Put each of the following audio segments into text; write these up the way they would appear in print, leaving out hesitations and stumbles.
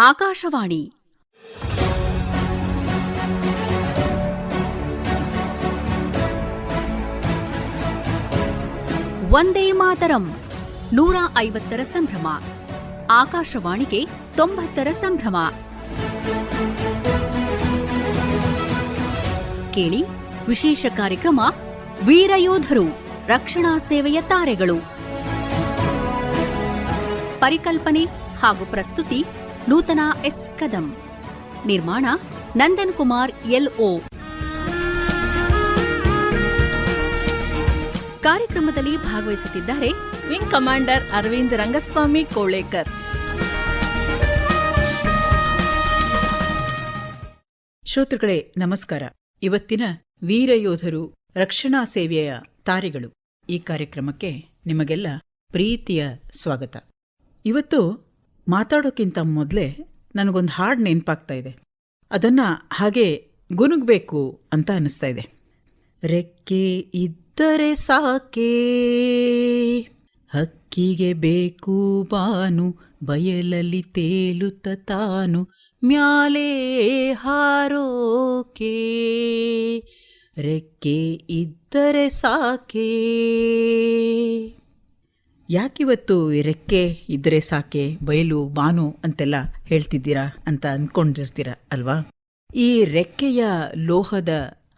ಆಕಾಶವಾಣಿ ವಂದೇ ಮಾತರಂ 150ರ ಸಂಭ್ರಮ. ಆಕಾಶವಾಣಿಗೆ 90ರ ಸಂಭ್ರಮ. ಕೇಳಿ ವಿಶೇಷ ಕಾರ್ಯಕ್ರಮ ವೀರಯೋಧರು ರಕ್ಷಣಾ ಸೇವೆಯ ತಾರೆಗಳು. ಪರಿಕಲ್ಪನೆ ಹಾಗೂ ಪ್ರಸ್ತುತಿ ನೂತನ ಎಸ್ ಕದಂ. ನಿರ್ಮಾಣ ನಂದನ್ ಕುಮಾರ್ ಎಲ್ಒ. ಕಾರ್ಯಕ್ರಮದಲ್ಲಿ ಭಾಗವಹಿಸುತ್ತಿದ್ದಾರೆ ವಿಂಗ್ ಕಮಾಂಡರ್ ಅರವಿಂದ್ ರಂಗಸ್ವಾಮಿ ಕೋಳೇಕರ್. ಶ್ರೋತೃಗಳೇ ನಮಸ್ಕಾರ. ಇವತ್ತಿನ ವೀರಯೋಧರು ರಕ್ಷಣಾ ಸೇವೆಯ ತಾರೆಗಳು ಈ ಕಾರ್ಯಕ್ರಮಕ್ಕೆ ನಿಮಗೆಲ್ಲ ಪ್ರೀತಿಯ ಸ್ವಾಗತ. ಇವತ್ತು ಮಾತಾಡೋಕ್ಕಿಂತ ಮೊದಲೇ ನನಗೊಂದು ಹಾಡು ನೆನಪಾಗ್ತಾ ಇದೆ. ಅದನ್ನ ಹಾಗೆ ಗುನುಗಬೇಕು ಅಂತ ಅನ್ನಿಸ್ತಾ ಇದೆ. ರೆಕ್ಕೆ ಇದ್ದರೆ ಸಾಕೆ ಹಕ್ಕಿಗೆ ಬೇಕು ಬಾನು, ಬಯಲಲ್ಲಿ ತೇಲುತ್ತ ತಾನು ಮ್ಯಾಲೆ ಹಾರೋಕೆ. ರೆಕ್ಕೆ ಇದ್ದರೆ ಸಾಕೆ. ಯಾಕಿವತ್ತು ರೆಕ್ಕೆ ಇದ್ದರೆ ಸಾಕೆ, ಬಯಲು ಬಾನು ಅಂತೆಲ್ಲ ಹೇಳ್ತಿದ್ದೀರಾ ಅಂತ ಅಂದ್ಕೊಂಡಿರ್ತೀರ ಅಲ್ವಾ? ಈ ರೆಕ್ಕೆಯ ಲೋಹದ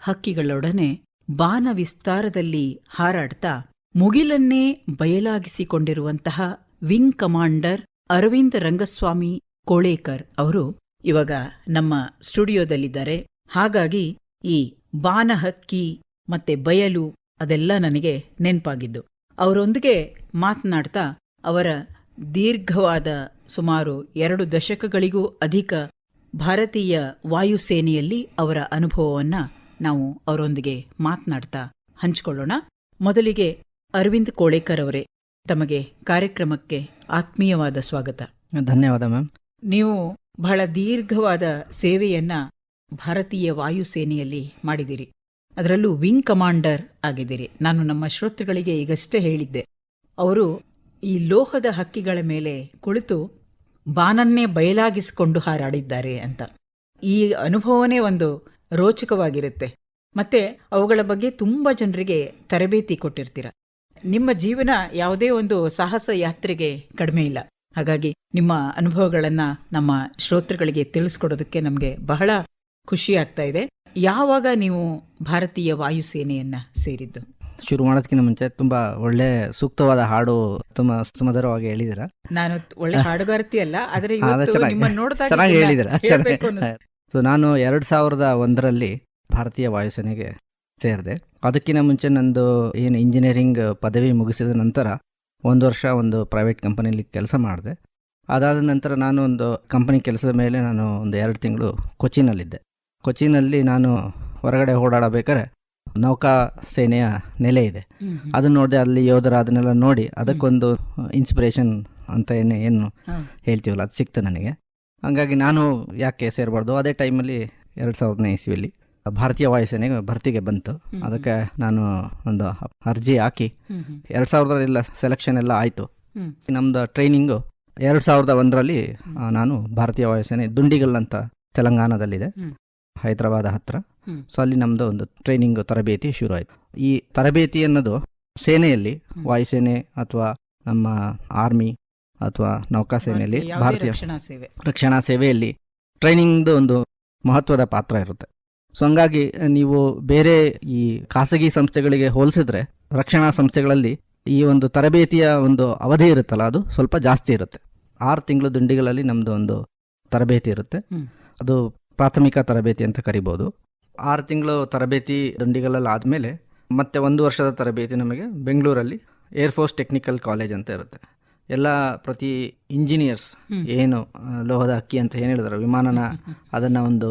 ಹಕ್ಕಿಗಳೊಡನೆ ಬಾನ ವಿಸ್ತಾರದಲ್ಲಿ ಹಾರಾಡ್ತಾ ಮುಗಿಲನ್ನೇ ಬಯಲಾಗಿಸಿಕೊಂಡಿರುವಂತಹ ವಿಂಗ್ ಕಮಾಂಡರ್ ಅರವಿಂದ್ ರಂಗಸ್ವಾಮಿ ಕೋಳೇಕರ್ ಅವರು ಇವಾಗ ನಮ್ಮ ಸ್ಟುಡಿಯೋದಲ್ಲಿದ್ದಾರೆ. ಹಾಗಾಗಿ ಈ ಬಾನ ಹಕ್ಕಿ ಮತ್ತೆ ಬಯಲು ಅದೆಲ್ಲ ನನಗೆ ನೆನಪಾಗಿದ್ದು. ಅವರೊಂದಿಗೆ ಮಾತನಾಡ್ತಾ ಅವರ ದೀರ್ಘವಾದ ಸುಮಾರು 2 ದಶಕಗಳಿಗೂ ಅಧಿಕ ಭಾರತೀಯ ವಾಯುಸೇನೆಯಲ್ಲಿ ಅವರ ಅನುಭವವನ್ನ ನಾವು ಅವರೊಂದಿಗೆ ಮಾತನಾಡ್ತಾ ಹಂಚಿಕೊಳ್ಳೋಣ. ಮೊದಲಿಗೆ ಅರವಿಂದ್ ಕೋಳೇಕರ್ ಅವರೇ, ತಮಗೆ ಕಾರ್ಯಕ್ರಮಕ್ಕೆ ಆತ್ಮೀಯವಾದ ಸ್ವಾಗತ. ಧನ್ಯವಾದ ಮ್ಯಾಮ್. ನೀವು ಬಹಳ ದೀರ್ಘವಾದ ಸೇವೆಯನ್ನ ಭಾರತೀಯ ವಾಯುಸೇನೆಯಲ್ಲಿ ಮಾಡಿದಿರಿ. ಅದರಲ್ಲೂ ವಿಂಗ್ ಕಮಾಂಡರ್ ಆಗಿದ್ದೀರಿ. ನಾನು ನಮ್ಮ ಶ್ರೋತೃಗಳಿಗೆ ಈಗಷ್ಟೇ ಹೇಳಿದ್ದೆ, ಅವರು ಈ ಲೋಹದ ಹಕ್ಕಿಗಳ ಮೇಲೆ ಕುಳಿತು ಬಾನನ್ನೇ ಬಯಲಾಗಿಸಿಕೊಂಡು ಹಾರಾಡಿದ್ದಾರೆ ಅಂತ. ಈ ಅನುಭವನೇ ಒಂದು ರೋಚಕವಾಗಿರುತ್ತೆ. ಮತ್ತೆ ಅವುಗಳ ಬಗ್ಗೆ ತುಂಬ ಜನರಿಗೆ ತರಬೇತಿ ಕೊಟ್ಟಿರ್ತೀರ. ನಿಮ್ಮ ಜೀವನ ಯಾವುದೇ ಒಂದು ಸಾಹಸ ಯಾತ್ರೆಗೆ ಕಡಿಮೆ ಇಲ್ಲ. ಹಾಗಾಗಿ ನಿಮ್ಮ ಅನುಭವಗಳನ್ನು ನಮ್ಮ ಶ್ರೋತೃಗಳಿಗೆ ತಿಳಿಸ್ಕೊಡೋದಕ್ಕೆ ನಮಗೆ ಬಹಳ ಖುಷಿ ಆಗ್ತಾ ಇದೆ. ಯಾವಾಗ ನೀವು ಭಾರತೀಯ ವಾಯುಸೇನೆಯನ್ನ ಸೇರಿದ್ದು? ಶುರು ಮಾಡೋದಕ್ಕಿಂತ ಮುಂಚೆ ತುಂಬಾ ಒಳ್ಳೆ ಸೂಕ್ತವಾದ ಹಾಡು ತುಂಬಾ ಸುಮಧುರವಾಗಿ ಹೇಳಿದಿರ. ನಾನು ಒಳ್ಳೆ ಹಾಡುಗಾರ್ತಿ ಅಲ್ಲ, ಆದ್ರೆ ಚೆನ್ನಾಗಿ ಹೇಳಿದಿರ. ಸೊ ನಾನು 2001ರಲ್ಲಿ ಭಾರತೀಯ ವಾಯುಸೇನೆಗೆ ಸೇರಿದೆ. ಅದಕ್ಕಿಂತ ಮುಂಚೆ ನಂದು ಏನು ಇಂಜಿನಿಯರಿಂಗ್ ಪದವಿ ಮುಗಿಸಿದ ನಂತರ 1 ವರ್ಷ ಒಂದು ಪ್ರೈವೇಟ್ ಕಂಪನಿಯಲ್ಲಿ ಕೆಲಸ ಮಾಡಿದೆ. ಅದಾದ ನಂತರ ನಾನು ಒಂದು ಕಂಪನಿ ಕೆಲಸದ ಮೇಲೆ ನಾನು ಒಂದು 2 ತಿಂಗಳು ಕೊಚ್ಚಿನಲ್ಲಿದ್ದೆ. ಕೊಚ್ಚಿನಲ್ಲಿ ನಾನು ಹೊರಗಡೆ ಓಡಾಡಬೇಕಾದ್ರೆ ನೌಕಾ ಸೇನೆಯ ನೆಲೆ ಇದೆ, ಅದನ್ನ ನೋಡಿದೆ. ಅಲ್ಲಿ ಯೋಧರ ಅದನ್ನೆಲ್ಲ ನೋಡಿ ಅದಕ್ಕೊಂದು ಇನ್ಸ್ಪಿರೇಷನ್ ಅಂತ ಏನು ಹೇಳ್ತೀವಲ್ಲ, ಅದು ಸಿಕ್ತು ನನಗೆ. ಹಾಗಾಗಿ ನಾನು ಯಾಕೆ ಸೇರಬಾರ್ದು. ಅದೇ ಟೈಮಲ್ಲಿ 2000ನೇ ಇಸ್ವಿಯಲ್ಲಿ ಭಾರತೀಯ ವಾಯುಸೇನೆಗೆ ಭರ್ತಿಗೆ ಬಂತು. ಅದಕ್ಕೆ ನಾನು ಒಂದು ಅರ್ಜಿ ಹಾಕಿ 2000ರಲ್ಲಿ ಸೆಲೆಕ್ಷನ್ ಎಲ್ಲ ಆಯಿತು. ನಮ್ದು ಟ್ರೈನಿಂಗು 2001ರಲ್ಲಿ ನಾನು ಭಾರತೀಯ ವಾಯುಸೇನೆ ದುಂಡಿಗಲ್ ಅಂತ ತೆಲಂಗಾಣದಲ್ಲಿದೆ, ಹೈದರಾಬಾದ್ ಹತ್ರ. ಸೊ ಅಲ್ಲಿ ನಮ್ದು ಒಂದು ಟ್ರೈನಿಂಗ್ ತರಬೇತಿ ಶುರು ಆಯಿತು. ಈ ತರಬೇತಿ ಅನ್ನೋದು ಸೇನೆಯಲ್ಲಿ, ವಾಯುಸೇನೆ ಅಥವಾ ನಮ್ಮ ಆರ್ಮಿ ಅಥವಾ ನೌಕಾಸೇನೆಯಲ್ಲಿ ಭಾರತೀಯ ರಕ್ಷಣಾ ಸೇವೆಯಲ್ಲಿ ಟ್ರೈನಿಂಗ್ದು ಒಂದು ಮಹತ್ವದ ಪಾತ್ರ ಇರುತ್ತೆ. ಸೊ ಹಂಗಾಗಿ ನೀವು ಬೇರೆ ಈ ಖಾಸಗಿ ಸಂಸ್ಥೆಗಳಿಗೆ ಹೋಲಿಸಿದ್ರೆ ರಕ್ಷಣಾ ಸಂಸ್ಥೆಗಳಲ್ಲಿ ಈ ಒಂದು ತರಬೇತಿಯ ಒಂದು ಅವಧಿ ಇರುತ್ತಲ್ಲ, ಅದು ಸ್ವಲ್ಪ ಜಾಸ್ತಿ ಇರುತ್ತೆ. 6 ತಿಂಗಳು ದುಂಡಿಗಳಲ್ಲಿ ನಮ್ಮದು ಒಂದು ತರಬೇತಿ ಇರುತ್ತೆ. ಅದು ಪ್ರಾಥಮಿಕ ತರಬೇತಿ ಅಂತ ಕರಿಬೋದು. 6 ತಿಂಗಳು ತರಬೇತಿ ದುಂಡಿಗಳಲ್ಲಿ ಆದಮೇಲೆ ಮತ್ತೆ 1 ವರ್ಷದ ತರಬೇತಿ ನಮಗೆ ಬೆಂಗಳೂರಲ್ಲಿ ಏರ್ಫೋರ್ಸ್ ಟೆಕ್ನಿಕಲ್ ಕಾಲೇಜ್ ಅಂತ ಇರುತ್ತೆ. ಎಲ್ಲ ಪ್ರತಿ ಇಂಜಿನಿಯರ್ಸ್ ಏನು ಲೋಹದ ಹಕ್ಕಿ ಅಂತ ಏನು ಹೇಳಿದಾರೆ, ವಿಮಾನನ ಅದನ್ನು ಒಂದು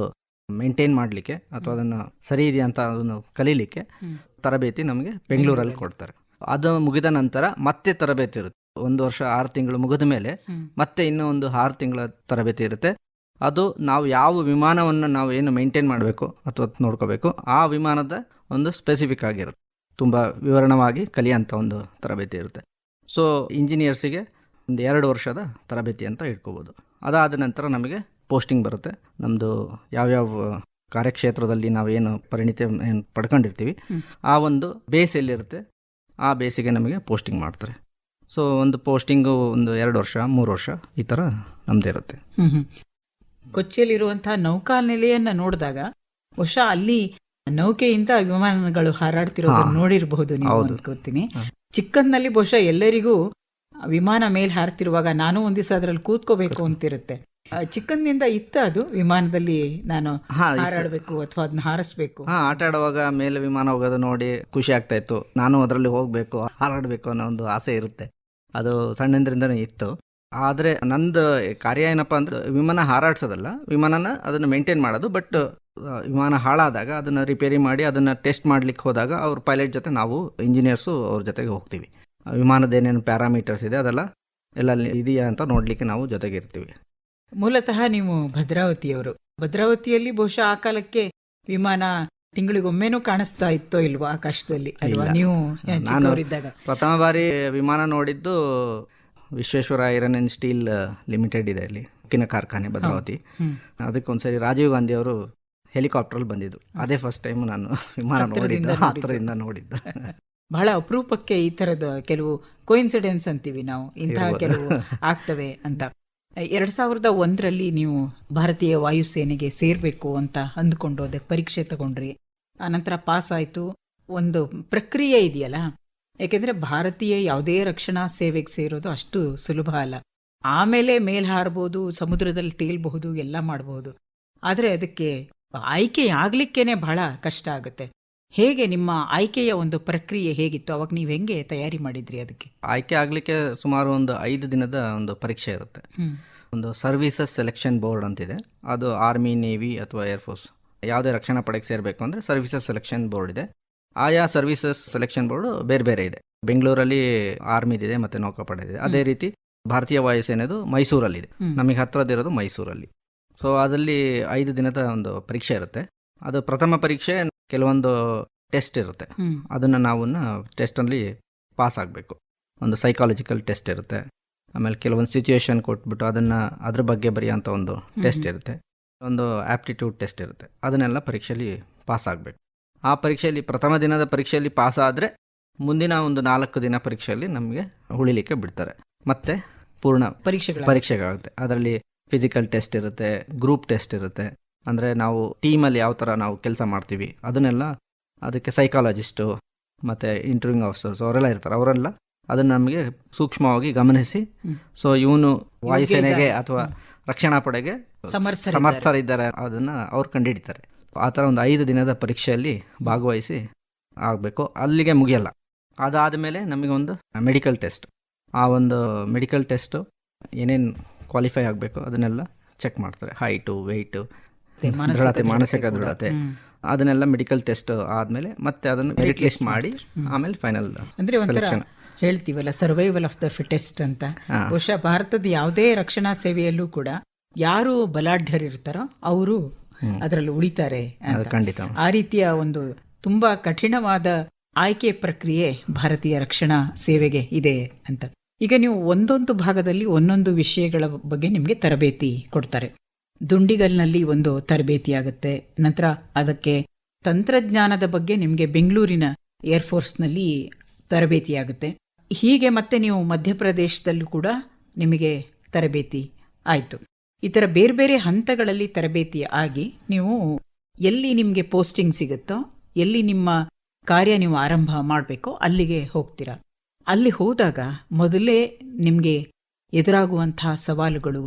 ಮೇಂಟೈನ್ ಮಾಡಲಿಕ್ಕೆ ಅಥವಾ ಅದನ್ನು ಸರಿ ಇದೆಯಾ ಅಂತ ಅದನ್ನು ಕಲೀಲಿಕ್ಕೆ ತರಬೇತಿ ನಮಗೆ ಬೆಂಗಳೂರಲ್ಲಿ ಕೊಡ್ತಾರೆ. ಅದು ಮುಗಿದ ನಂತರ ಮತ್ತೆ ತರಬೇತಿ ಇರುತ್ತೆ. 1 ವರ್ಷ 6 ತಿಂಗಳು ಮುಗಿದ ಮೇಲೆ ಮತ್ತೆ ಇನ್ನೂ ಒಂದು 6 ತಿಂಗಳ ತರಬೇತಿ ಇರುತ್ತೆ. ಅದು ನಾವು ಯಾವ ವಿಮಾನವನ್ನು ನಾವು ಏನು ಮೇಂಟೈನ್ ಮಾಡಬೇಕು ಅಥವಾ ನೋಡ್ಕೋಬೇಕು, ಆ ವಿಮಾನದ ಒಂದು ಸ್ಪೆಸಿಫಿಕ್ ಆಗಿರುತ್ತೆ. ತುಂಬ ವಿವರಣವಾಗಿ ಕಲಿಯೋಂಥ ಒಂದು ತರಬೇತಿ ಇರುತ್ತೆ. ಸೊ ಇಂಜಿನಿಯರ್ಸಿಗೆ ಒಂದು 2 ವರ್ಷದ ತರಬೇತಿ ಅಂತ ಇಟ್ಕೋಬೋದು. ಅದಾದ ನಂತರ ನಮಗೆ ಪೋಸ್ಟಿಂಗ್ ಬರುತ್ತೆ. ನಮ್ಮದು ಯಾವ್ಯಾವ ಕಾರ್ಯಕ್ಷೇತ್ರದಲ್ಲಿ ನಾವೇನು ಪರಿಣಿತಿ ಏನು ಪಡ್ಕೊಂಡಿರ್ತೀವಿ ಆ ಒಂದು ಬೇಸ್ ಎಲ್ಲಿರುತ್ತೆ ಆ ಬೇಸಿಗೆ ನಮಗೆ ಪೋಸ್ಟಿಂಗ್ ಮಾಡ್ತಾರೆ. ಸೊ ಒಂದು ಪೋಸ್ಟಿಂಗು ಒಂದು 2 ವರ್ಷ 3 ವರ್ಷ ಈ ಥರ ನಮ್ಮದೇ ಇರುತ್ತೆ. ಕೊಚ್ಚಿಯಲ್ಲಿರುವಂತಹ ನೌಕಾನೆಲೆಯನ್ನು ನೋಡಿದಾಗ ಬಹುಶಃ ಅಲ್ಲಿ ನೌಕೆಯಿಂದ ವಿಮಾನಗಳು ಹಾರಾಡ್ತಿರೋದನ್ನು ನೋಡಿರಬಹುದು ನೀವು ಅನ್ಕೋತೀನಿ. ಚಿಕ್ಕಂದಿನಲ್ಲಿ ಬಹುಶಃ ಎಲ್ಲರಿಗೂ ವಿಮಾನ ಮೇಲೆ ಹಾರ್ತಿರುವಾಗ ನಾನು ಒಂದ್ ದಿವಸ ಅದ್ರಲ್ಲಿ ಕೂತ್ಕೋಬೇಕು ಅಂತಿರುತ್ತೆ. ಚಿಕ್ಕಂದಿನಿಂದ ಇತ್ತ ಅದು ವಿಮಾನದಲ್ಲಿ ನಾನು ಹಾರಾಡಬೇಕು ಅಥವಾ ಅದನ್ನ ಹಾರಿಸ್ಬೇಕು. ಆಟ ಆಡುವಾಗ ಮೇಲೆ ವಿಮಾನ ಹೋಗೋದು ನೋಡಿ ಖುಷಿ ಆಗ್ತಾ ಇತ್ತು. ನಾನು ಅದರಲ್ಲಿ ಹೋಗ್ಬೇಕು ಹಾರಾಡಬೇಕು ಅನ್ನೋ ಒಂದು ಆಸೆ ಇರುತ್ತೆ. ಅದು ಸಣ್ಣಂದ್ರಿಂದನೇ ಇತ್ತು. ಆದರೆ ನಂದು ಕಾರ್ಯ ಏನಪ್ಪ ಅಂದ್ರೆ ವಿಮಾನ ಹಾರಾಡ್ಸೋದಲ್ಲ, ವಿಮಾನನ ಅದನ್ನು ಮೇಂಟೈನ್ ಮಾಡೋದು. ಬಟ್ ವಿಮಾನ ಹಾಳಾದಾಗ ಅದನ್ನು ರಿಪೇರಿ ಮಾಡಿ ಅದನ್ನು ಟೆಸ್ಟ್ ಮಾಡ್ಲಿಕ್ಕೆ ಹೋದಾಗ ಅವ್ರ ಪೈಲಟ್ ಜೊತೆ ನಾವು ಇಂಜಿನಿಯರ್ಸು ಅವ್ರ ಜೊತೆಗೆ ಹೋಗ್ತೀವಿ. ವಿಮಾನದ ಏನೇನು ಪ್ಯಾರಾಮೀಟರ್ಸ್ ಇದೆ ಅದೆಲ್ಲ ಎಲ್ಲ ಇದೆಯಾ ಅಂತ ನೋಡಲಿಕ್ಕೆ ನಾವು ಜೊತೆಗೆ ಇರ್ತೀವಿ. ಮೂಲತಃ ನೀವು ಭದ್ರಾವತಿಯವರು. ಭದ್ರಾವತಿಯಲ್ಲಿ ಬಹುಶಃ ಆ ಕಾಲಕ್ಕೆ ವಿಮಾನ ತಿಂಗಳಿಗೊಮ್ಮೆನೂ ಕಾಣಿಸ್ತಾ ಇತ್ತೋ ಇಲ್ವಾ ಆಕಾಶದಲ್ಲಿ ಅಲ್ವಾ? ನೀವು ಚಿಕ್ಕವರಿದ್ದಾಗ ಪ್ರಥಮ ಬಾರಿ ವಿಮಾನ ನೋಡಿದ್ದು Vishweshwara Iron and Steel Limited ಇದೆ ಅಲ್ಲಿ, ಉಕ್ಕಿನ ಕಾರ್ಖಾನೆ ಭದ್ರಾವತಿ. ಅದಕ್ಕೊಂದ್ಸರಿ ರಾಜೀವ್ ಗಾಂಧಿ ಅವರು ಹೆಲಿಕಾಪ್ಟರ್ ಬಂದಿದ್ದು. ಅದೇ ಫಸ್ಟ್ ಟೈಮ್ ನಾನು ವಿಮಾನ ಹತ್ತಿರದಿಂದ ನೋಡಿದ್ದು. ಬಹಳ ಅಪರೂಪಕ್ಕೆ ಈ ತರದ ಕೆಲವು ಕೋಇನ್ಸಿಡೆನ್ಸ್ ಅಂತೀವಿ ನಾವು, ಇಂತಹ ಕೆಲವು ಆಗ್ತವೆ ಅಂತ. 2001ರಲ್ಲಿ ನೀವು ಭಾರತೀಯ ವಾಯುಸೇನೆಗೆ ಸೇರ್ಬೇಕು ಅಂತ ಅಂದ್ಕೊಂಡು ಅದಕ್ಕೆ ಪರೀಕ್ಷೆ ತಗೊಂಡ್ರಿ. ಆನಂತರ ಪಾಸ್ ಆಯ್ತು. ಒಂದು ಪ್ರಕ್ರಿಯೆ ಇದೆಯಲ್ಲ, ಯಾಕೆಂದ್ರೆ ಭಾರತೀಯ ಯಾವುದೇ ರಕ್ಷಣಾ ಸೇವೆಗೆ ಸೇರೋದು ಅಷ್ಟು ಸುಲಭ ಅಲ್ಲ. ಆಮೇಲೆ ಮೇಲ್ ಹಾರಬಹುದು, ಸಮುದ್ರದಲ್ಲಿ ತೇಲ್ಬಹುದು, ಎಲ್ಲ ಮಾಡಬಹುದು. ಆದರೆ ಅದಕ್ಕೆ ಆಯ್ಕೆ ಆಗ್ಲಿಕ್ಕೇನೆ ಬಹಳ ಕಷ್ಟ ಆಗುತ್ತೆ. ಹೇಗೆ ನಿಮ್ಮ ಆಯ್ಕೆಯ ಒಂದು ಪ್ರಕ್ರಿಯೆ ಹೇಗಿತ್ತು? ಅವಾಗ ನೀವು ಹೆಂಗೆ ತಯಾರಿ ಮಾಡಿದ್ರಿ? ಅದಕ್ಕೆ ಆಯ್ಕೆ ಆಗಲಿಕ್ಕೆ ಸುಮಾರು ಒಂದು 5 ದಿನದ ಒಂದು ಪರೀಕ್ಷೆ ಇರುತ್ತೆ. ಒಂದು ಸರ್ವೀಸಸ್ ಸೆಲೆಕ್ಷನ್ ಬೋರ್ಡ್ ಅಂತಿದೆ. ಅದು ಆರ್ಮಿ, ನೇವಿ ಅಥವಾ ಏರ್ಫೋರ್ಸ್ ಯಾವುದೇ ರಕ್ಷಣಾ ಪಡೆಗೆ ಸೇರಬೇಕು ಅಂದರೆ ಸರ್ವೀಸಸ್ ಸೆಲೆಕ್ಷನ್ ಬೋರ್ಡ್ ಇದೆ. ಆಯಾ ಸರ್ವೀಸಸ್ ಸೆಲೆಕ್ಷನ್ ಬೋರ್ಡ್ ಬೇರೆ ಬೇರೆ ಇದೆ. ಬೆಂಗಳೂರಲ್ಲಿ ಆರ್ಮಿದಿದೆ ಮತ್ತು ನೌಕಾಪಡೆದಿದೆ. ಅದೇ ರೀತಿ ಭಾರತೀಯ ವಾಯುಸೇನೆದು ಮೈಸೂರಲ್ಲಿದೆ. ನಮಗೆ ಹತ್ತಿರದಿರೋದು ಮೈಸೂರಲ್ಲಿ. ಸೊ ಅದರಲ್ಲಿ 5 ದಿನದ ಒಂದು ಪರೀಕ್ಷೆ ಇರುತ್ತೆ. ಅದು ಪ್ರಥಮ ಪರೀಕ್ಷೆ, ಕೆಲವೊಂದು ಟೆಸ್ಟ್ ಇರುತ್ತೆ. ಅದನ್ನು ನಾವು ಟೆಸ್ಟಲ್ಲಿ ಪಾಸ್ ಆಗಬೇಕು. ಒಂದು ಸೈಕಾಲಜಿಕಲ್ ಟೆಸ್ಟ್ ಇರುತ್ತೆ. ಆಮೇಲೆ ಕೆಲವೊಂದು ಸಿಚುವೇಶನ್ ಕೊಟ್ಬಿಟ್ಟು ಅದ್ರ ಬಗ್ಗೆ ಬರೆಯೋಂಥ ಒಂದು ಟೆಸ್ಟ್ ಇರುತ್ತೆ. ಒಂದು ಆ್ಯಪ್ಟಿಟ್ಯೂಡ್ ಟೆಸ್ಟ್ ಇರುತ್ತೆ. ಅದನ್ನೆಲ್ಲ ಪರೀಕ್ಷೆಯಲ್ಲಿ ಪಾಸ್ ಆಗಬೇಕು. ಆ ಪರೀಕ್ಷೆಯಲ್ಲಿ ಪ್ರಥಮ ದಿನದ ಪರೀಕ್ಷೆಯಲ್ಲಿ ಪಾಸ್ ಆದರೆ ಮುಂದಿನ ಒಂದು 4 ದಿನ ಪರೀಕ್ಷೆಯಲ್ಲಿ ನಮಗೆ ಉಳಿಲಿಕ್ಕೆ ಬಿಡ್ತಾರೆ. ಮತ್ತೆ ಪೂರ್ಣ ಪರೀಕ್ಷೆಗಳಾಗುತ್ತೆ. ಅದರಲ್ಲಿ ಫಿಸಿಕಲ್ ಟೆಸ್ಟ್ ಇರುತ್ತೆ, ಗ್ರೂಪ್ ಟೆಸ್ಟ್ ಇರುತ್ತೆ. ಅಂದರೆ ನಾವು ಟೀಮಲ್ಲಿ ಯಾವ ಥರ ನಾವು ಕೆಲಸ ಮಾಡ್ತೀವಿ ಅದನ್ನೆಲ್ಲ, ಅದಕ್ಕೆ ಸೈಕಾಲಜಿಸ್ಟು ಮತ್ತು ಇಂಟರ್ವ್ಯೂಂಗ್ ಆಫೀಸರ್ಸ್ ಅವರೆಲ್ಲ ಇರ್ತಾರೆ. ಅವರೆಲ್ಲ ಅದನ್ನು ನಮಗೆ ಸೂಕ್ಷ್ಮವಾಗಿ ಗಮನಿಸಿ, ಸೊ ಇವನು ವಾಯುಸೇನೆಗೆ ಅಥವಾ ರಕ್ಷಣಾ ಪಡೆಗೆ ಸಮರ್ಥರಿದ್ದಾರೆ ಅದನ್ನು ಅವ್ರು ಕಂಡುಹಿಡಿತಾರೆ. ಆ ಥರ ಒಂದು 5 ದಿನದ ಪರೀಕ್ಷೆಯಲ್ಲಿ ಭಾಗವಹಿಸಿ ಆಗಬೇಕು. ಅಲ್ಲಿಗೆ ಮುಗಿಯಲ್ಲ. ಅದಾದ ಮೇಲೆ ನಮಗೆ ಒಂದು ಮೆಡಿಕಲ್ ಟೆಸ್ಟ್. ಆ ಒಂದು ಮೆಡಿಕಲ್ ಟೆಸ್ಟು ಏನೇನು ಕ್ವಾಲಿಫೈ ಆಗಬೇಕು ಅದನ್ನೆಲ್ಲ ಚೆಕ್ ಮಾಡ್ತಾರೆ. ಹೈಟು, ವೆಯ್ಟು, ದೃಢತೆ, ಮಾನಸಿಕ ದೃಢತೆ, ಅದನ್ನೆಲ್ಲ ಮೆಡಿಕಲ್ ಟೆಸ್ಟ್ ಆದಮೇಲೆ ಮತ್ತೆ ಅದನ್ನು ಮೆರಿಟ್ ಲಿಸ್ಟ್ ಮಾಡಿ ಆಮೇಲೆ ಫೈನಲ್ ಸೆಲೆಕ್ಷನ್. ಹೇಳ್ತೀವಲ್ಲ ಸರ್ವೈವಲ್ ಆಫ್ ದ ಫಿಟೆಸ್ಟ್ ಅಂತ. ಬಹುಶಃ ಭಾರತದ ಯಾವುದೇ ರಕ್ಷಣಾ ಸೇವೆಯಲ್ಲೂ ಕೂಡ ಯಾರು ಬಲಾಢ್ಯರಿರ್ತಾರೋ ಅವರು ಅದರಲ್ಲಿ ಉಳಿತಾರೆ. ಖಂಡಿತ ಆ ರೀತಿಯ ಒಂದು ತುಂಬಾ ಕಠಿಣವಾದ ಆಯ್ಕೆ ಪ್ರಕ್ರಿಯೆ ಭಾರತೀಯ ರಕ್ಷಣಾ ಸೇವೆಗೆ ಇದೆ ಅಂತ. ಈಗ ನೀವು ಒಂದೊಂದು ಭಾಗದಲ್ಲಿ ಒಂದೊಂದು ವಿಷಯಗಳ ಬಗ್ಗೆ ನಿಮಗೆ ತರಬೇತಿ ಕೊಡ್ತಾರೆ. ದುಂಡಿಗಲ್ನಲ್ಲಿ ಒಂದು ತರಬೇತಿ ಆಗುತ್ತೆ. ನಂತರ ಅದಕ್ಕೆ ತಂತ್ರಜ್ಞಾನದ ಬಗ್ಗೆ ನಿಮಗೆ ಬೆಂಗಳೂರಿನ ಏರ್ಫೋರ್ಸ್ನಲ್ಲಿ ತರಬೇತಿ ಆಗುತ್ತೆ. ಹೀಗೆ ಮತ್ತೆ ನೀವು ಮಧ್ಯಪ್ರದೇಶದಲ್ಲೂ ಕೂಡ ನಿಮಗೆ ತರಬೇತಿ ಆಯಿತು. ಈ ಥರ ಬೇರೆ ಬೇರೆ ಹಂತಗಳಲ್ಲಿ ತರಬೇತಿ ಆಗಿ ನೀವು ಎಲ್ಲಿ ನಿಮಗೆ ಪೋಸ್ಟಿಂಗ್ ಸಿಗುತ್ತೋ, ಎಲ್ಲಿ ನಿಮ್ಮ ಕಾರ್ಯ ನೀವು ಆರಂಭ ಮಾಡಬೇಕೋ ಅಲ್ಲಿಗೆ ಹೋಗ್ತೀರಾ. ಅಲ್ಲಿ ಹೋದಾಗ ಮೊದಲೇ ನಿಮಗೆ ಎದುರಾಗುವಂತಹ ಸವಾಲುಗಳು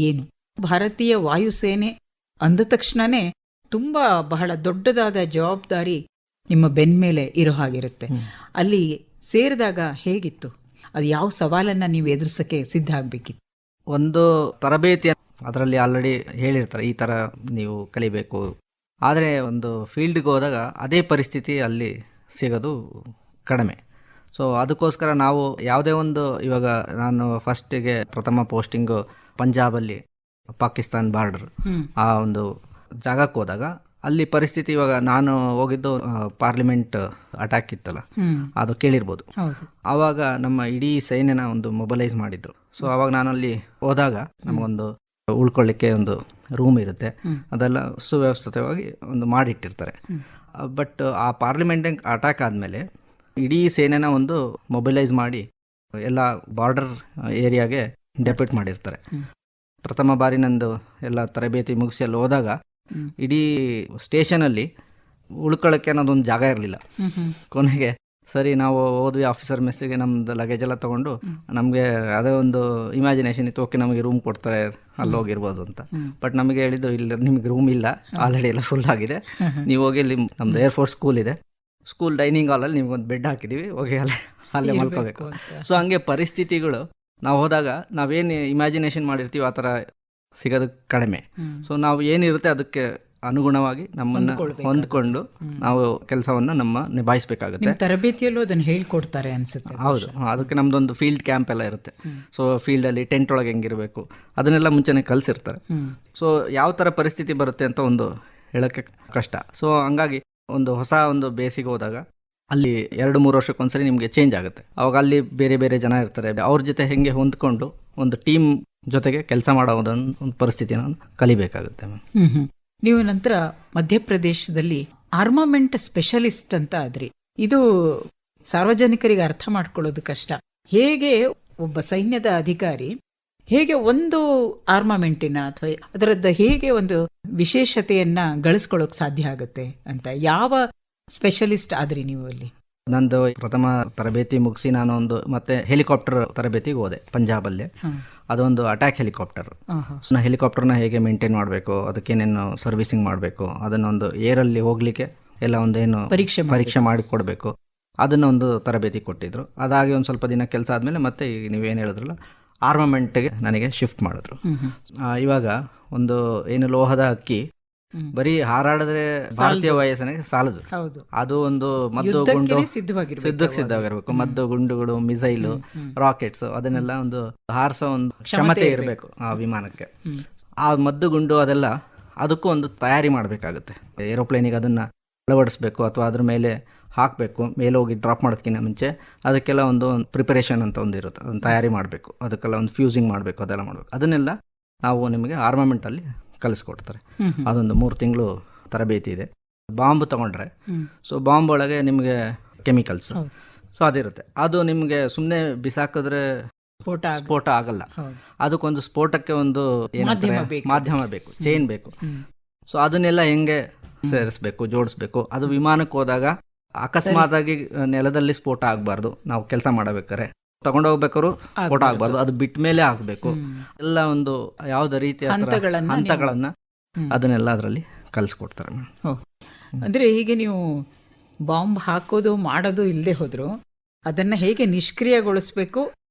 ಏನು? ಭಾರತೀಯ ವಾಯುಸೇನೆ ಅಂದ ತಕ್ಷಣನೇ ತುಂಬ ಬಹಳ ದೊಡ್ಡದಾದ ಜವಾಬ್ದಾರಿ ನಿಮ್ಮ ಬೆನ್ಮೇಲೆ ಇರೋ ಹಾಗಿರುತ್ತೆ. ಅಲ್ಲಿ ಸೇರಿದಾಗ ಹೇಗಿತ್ತು? ಅದು ಯಾವ ಸವಾಲನ್ನು ನೀವು ಎದುರಿಸೋಕ್ಕೆ ಸಿದ್ಧ ಆಗಬೇಕಿತ್ತು? ಒಂದು ತರಬೇತಿ ಅದರಲ್ಲಿ ಆಲ್ರೆಡಿ ಹೇಳಿರ್ತಾರೆ ಈ ಥರ ನೀವು ಕಲಿಬೇಕು. ಆದರೆ ಒಂದು ಫೀಲ್ಡ್ಗೆ ಹೋದಾಗ ಅದೇ ಪರಿಸ್ಥಿತಿ ಅಲ್ಲಿ ಸಿಗೋದು ಕಡಿಮೆ. ಸೊ ಅದಕ್ಕೋಸ್ಕರ ನಾವು ಯಾವುದೇ ಒಂದು, ಇವಾಗ ನಾನು ಫಸ್ಟಿಗೆ ಪ್ರಥಮ ಪೋಸ್ಟಿಂಗು ಪಂಜಾಬಲ್ಲಿ ಪಾಕಿಸ್ತಾನ್ ಬಾರ್ಡರ್ ಆ ಒಂದು ಜಾಗಕ್ಕೆ ಹೋದಾಗ ಅಲ್ಲಿ ಪರಿಸ್ಥಿತಿ ಇವಾಗ ನಾನು ಹೋಗಿದ್ದು ಪಾರ್ಲಿಮೆಂಟ್ ಅಟ್ಯಾಕ್ ಇತ್ತಲ್ಲ, ಅದು ಕೇಳಿರ್ಬೋದು. ಆವಾಗ ನಮ್ಮ ಇಡೀ ಸೈನ್ಯನ ಒಂದು ಮೊಬಲೈಸ್ ಮಾಡಿದ್ರು. ಸೊ ಅವಾಗ ನಾನು ಅಲ್ಲಿ ಹೋದಾಗ ನಮಗೊಂದು ಉಳ್ಕೊಳ್ಳಿಕ್ಕೆ ಒಂದು ರೂಮ್ ಇರುತ್ತೆ, ಅದೆಲ್ಲ ಸುವ್ಯವಸ್ಥಿತವಾಗಿ ಒಂದು ಮಾಡಿಟ್ಟಿರ್ತಾರೆ. ಬಟ್ ಆ ಪಾರ್ಲಿಮೆಂಟ್ ಅಟ್ಯಾಕ್ ಆದಮೇಲೆ ಇಡೀ ಸೇನೆನ ಒಂದು ಮೊಬಲೈಸ್ ಮಾಡಿ ಎಲ್ಲ ಬಾರ್ಡರ್ ಏರಿಯಾಗೆ ಡೆಪ್ಯೂಟ್ ಮಾಡಿರ್ತಾರೆ. ಪ್ರಥಮ ಬಾರಿ ನಂದು ಎಲ್ಲ ತರಬೇತಿ ಮುಗಿಸಿ ಅಲ್ಲಿ ಹೋದಾಗ ಇಡೀ ಸ್ಟೇಷನಲ್ಲಿ ಉಳ್ಕೊಳ್ಳೋಕ್ಕೆ ಅನ್ನೋದೊಂದು ಜಾಗ ಇರಲಿಲ್ಲ. ಕೊನೆಗೆ ಸರಿ ನಾವು ಹೋದ್ವಿ ಆಫೀಸರ್ ಮೆಸ್ಸಿಗೆ, ನಮ್ದು ಲಗೇಜ್ ಎಲ್ಲ ತೊಗೊಂಡು ನಮಗೆ ಅದೇ ಒಂದು ಇಮ್ಯಾಜಿನೇಷನ್ ಇತ್ತು, ಓಕೆ ನಮಗೆ ರೂಮ್ ಕೊಡ್ತಾರೆ ಅಲ್ಲಿ ಹೋಗಿರ್ಬೋದು ಅಂತ. ಬಟ್ ನಮಗೆ ಹೇಳಿದ್ದು ಇಲ್ಲ, ನಿಮಗೆ ರೂಮ್ ಇಲ್ಲ, ಆಲ್ರೆಡಿ ಎಲ್ಲ ಫುಲ್ ಆಗಿದೆ, ನೀವು ಹೋಗಿ ಇಲ್ಲಿ ನಮ್ದು ಏರ್ಫೋರ್ಸ್ ಸ್ಕೂಲ್ ಇದೆ, ಸ್ಕೂಲ್ ಡೈನಿಂಗ್ ಹಾಲಲ್ಲಿ ನಿಮ್ಗೊಂದು ಬೆಡ್ ಹಾಕಿದ್ದೀವಿ, ಹೋಗಿ ಅಲ್ಲೇ ಮಲ್ಕೋಬೇಕು. ಸೊ ಹಂಗೆ ಪರಿಸ್ಥಿತಿಗಳು ನಾವು ಹೋದಾಗ ನಾವೇನು ಇಮ್ಯಾಜಿನೇಷನ್ ಮಾಡಿರ್ತೀವಿ ಆ ಥರ ಸಿಗೋದು ಕಡಿಮೆ. ಸೊ ನಾವು ಏನಿರುತ್ತೆ ಅದಕ್ಕೆ ಅನುಗುಣವಾಗಿ ನಮ್ಮನ್ನು ಹೊಂದ್ಕೊಂಡು ನಾವು ಕೆಲಸವನ್ನು ನಿಭಾಯಿಸಬೇಕಾಗುತ್ತೆ. ತರಬೇತಿಯಲ್ಲೂ ಅದನ್ನು ಹೇಳ್ಕೊಡ್ತಾರೆ ಅನ್ಸುತ್ತೆ. ಹೌದು, ಅದಕ್ಕೆ ನಮ್ದೊಂದು ಫೀಲ್ಡ್ ಕ್ಯಾಂಪ್ ಎಲ್ಲ ಇರುತ್ತೆ. ಸೊ ಫೀಲ್ಡಲ್ಲಿ ಟೆಂಟ್ ಒಳಗೆ ಹೆಂಗಿರಬೇಕು ಅದನ್ನೆಲ್ಲ ಮುಂಚೆನೆ ಕಲಿಸಿರ್ತಾರೆ. ಸೊ ಯಾವ ಥರ ಪರಿಸ್ಥಿತಿ ಬರುತ್ತೆ ಅಂತ ಒಂದು ಹೇಳೋಕ್ಕೆ ಕಷ್ಟ. ಸೊ ಹಂಗಾಗಿ ಒಂದು ಹೊಸ ಒಂದು ಬೇಸಿಗೆ ಹೋದಾಗ ಅಲ್ಲಿ 2-3 ವರ್ಷಕ್ಕೊಂದ್ಸರಿ ನಿಮಗೆ ಚೇಂಜ್ ಆಗುತ್ತೆ. ಅವಾಗ ಅಲ್ಲಿ ಬೇರೆ ಬೇರೆ ಜನ ಇರ್ತಾರೆ, ಅವ್ರ ಜೊತೆ ಹೆಂಗೆ ಹೊಂದ್ಕೊಂಡು ಒಂದು ಟೀಮ್ ಜೊತೆಗೆ ಕೆಲಸ ಮಾಡೋದೊಂದು ಒಂದು ಪರಿಸ್ಥಿತಿನ ಕಲಿಬೇಕಾಗುತ್ತೆ. ನೀವು ನಂತರ ಮಧ್ಯಪ್ರದೇಶದಲ್ಲಿ ಆರ್ಮಮೆಂಟ್ ಸ್ಪೆಷಲಿಸ್ಟ್ ಅಂತ ಆದ್ರಿ. ಇದು ಸಾರ್ವಜನಿಕರಿಗೆ ಅರ್ಥ ಮಾಡ್ಕೊಳ್ಳೋದು ಕಷ್ಟ. ಹೇಗೆ ಒಬ್ಬ ಸೈನ್ಯದ ಅಧಿಕಾರಿ ಹೇಗೆ ಒಂದು ಆರ್ಮಮೆಂಟಿನ ಅಥವಾ ಅದರದ್ದು ಹೇಗೆ ಒಂದು ವಿಶೇಷತೆಯನ್ನ ಗಳಿಸ್ಕೊಳ್ಳೋಕೆ ಸಾಧ್ಯ ಆಗುತ್ತೆ ಅಂತ, ಯಾವ ಸ್ಪೆಷಲಿಸ್ಟ್ ಆದ್ರಿ ನೀವು ಅಲ್ಲಿ? ನಂದು ಪ್ರಥಮ ತರಬೇತಿ ಮುಗಿಸಿ ನಾನು ಮತ್ತೆ ಹೆಲಿಕಾಪ್ಟರ್ ತರಬೇತಿಗೆ ಹೋದೆ ಪಂಜಾಬಲ್ಲಿ. ಅದೊಂದು ಅಟ್ಯಾಕ್ ಹೆಲಿಕಾಪ್ಟರ್. ಸೊ ಹೆಲಿಕಾಪ್ಟರ್ನ ಹೇಗೆ ಮೇಂಟೈನ್ ಮಾಡಬೇಕು, ಅದಕ್ಕೇನೇನು ಸರ್ವಿಸಿಂಗ್ ಮಾಡಬೇಕು, ಅದನ್ನೊಂದು ಏರಲ್ಲಿ ಹೋಗ್ಲಿಕ್ಕೆ ಎಲ್ಲ ಒಂದೇನು ಪರೀಕ್ಷೆ ಮಾಡಿ ಕೊಡಬೇಕು, ಅದನ್ನೊಂದು ತರಬೇತಿ ಕೊಟ್ಟಿದ್ರು. ಅದಾಗಿ ಒಂದು ಸ್ವಲ್ಪ ದಿನ ಕೆಲಸ ಆದಮೇಲೆ ಮತ್ತೆ ಈಗ ನೀವೇನು ಹೇಳಿದ್ರಲ್ಲ ಆರ್ಮಮೆಂಟ್ಗೆ ನನಗೆ ಶಿಫ್ಟ್ ಮಾಡಿದ್ರು. ಇವಾಗ ಒಂದು ಏನು ಲೋಹದ ಅಕ್ಕಿ ಬರೀ ಹಾರಾಡಿದ್ರೆ ಭಾರತೀಯ ವಾಯುಸೇನೆಗೆ ಸಾಲದು. ಅದು ಒಂದು ಮದ್ದು ಗುಂಡು ಸಿದ್ಧವಾಗಿರ್ಬೇಕು, ಮದ್ದು ಗುಂಡುಗಳು, ಮಿಸೈಲು, ರಾಕೆಟ್ಸ್, ಅದನ್ನೆಲ್ಲ ಒಂದು ಹಾರಿಸೋ ಒಂದು ಕ್ಷಮತೆ ಇರಬೇಕು ಆ ವಿಮಾನಕ್ಕೆ. ಆ ಮದ್ದು ಗುಂಡು ಅದೆಲ್ಲ ಅದಕ್ಕೂ ಒಂದು ತಯಾರಿ ಮಾಡಬೇಕಾಗುತ್ತೆ. ಏರೋಪ್ಲೇನಿಗೆ ಅದನ್ನ ಅಳವಡಿಸ್ಬೇಕು ಅಥವಾ ಅದ್ರ ಮೇಲೆ ಹಾಕಬೇಕು, ಮೇಲೆ ಹೋಗಿ ಡ್ರಾಪ್ ಮಾಡೋದಕ್ಕಿಂತ ಮುಂಚೆ ಅದಕ್ಕೆಲ್ಲ ಒಂದು ಪ್ರಿಪರೇಷನ್ ಅಂತ ಒಂದು ಇರುತ್ತೆ, ಅದನ್ನು ತಯಾರಿ ಮಾಡಬೇಕು, ಅದಕ್ಕೆಲ್ಲ ಒಂದು ಫ್ಯೂಸಿಂಗ್ ಮಾಡಬೇಕು, ಅದೆಲ್ಲ ಮಾಡಬೇಕು. ಅದನ್ನೆಲ್ಲ ನಾವು ನಿಮಗೆ ಆರ್ಮಮೆಂಟಲ್ಲಿ ಕಲಿಸ್ಕೊಡ್ತಾರೆ. ಅದೊಂದು 3 ತಿಂಗಳು ತರಬೇತಿ ಇದೆ. ಬಾಂಬ್ ತಗೊಂಡ್ರೆ ಸೊ ಬಾಂಬ್ ಒಳಗೆ ನಿಮಗೆ ಕೆಮಿಕಲ್ಸ್ ಸೊ ಅದಿರುತ್ತೆ. ಅದು ನಿಮಗೆ ಸುಮ್ಮನೆ ಬಿಸಾಕಿದ್ರೆ ಸ್ಫೋಟ ಆಗಲ್ಲ. ಅದಕ್ಕೊಂದು ಸ್ಫೋಟಕ್ಕೆ ಒಂದು ಮಾಧ್ಯಮ ಬೇಕು, ಚೈನ್ ಬೇಕು. ಸೊ ಅದನ್ನೆಲ್ಲ ಹೆಂಗೆ ಸೇರಿಸ್ಬೇಕು, ಜೋಡಿಸ್ಬೇಕು. ಅದು ವಿಮಾನಕ್ಕೆ ಹೋದಾಗ ಅಕಸ್ಮಾತ್ ಆಗಿ ನೆಲದಲ್ಲಿ ಸ್ಫೋಟ ಆಗಬಾರ್ದು. ನಾವು ಕೆಲಸ ಮಾಡಬೇಕಾರೆ ತಗೊಂಡೋಗ್ಬೇಕಾದ್ರು ಸ್ಫೋಟ ಆಗಬಾರ್ದು, ಅದು ಬಿಟ್ಟ ಮೇಲೆ ಆಗಬೇಕು. ಎಲ್ಲ ಒಂದು ಯಾವುದೇ ರೀತಿಯ ಹಂತಗಳನ್ನ ಅದನ್ನೆಲ್ಲ ಅದರಲ್ಲಿ ಕಲಿಸ್ಕೊಡ್ತಾರೆ. ಅಂದ್ರೆ ಹೀಗೆ ನೀವು ಬಾಂಬ್ ಹಾಕೋದು ಮಾಡೋದು ಇಲ್ಲದೆ ಹೋದ್ರು ಅದನ್ನ ಹೇಗೆ ನಿಷ್ಕ್ರಿಯಗೊಳಿಸ್ಬೇಕು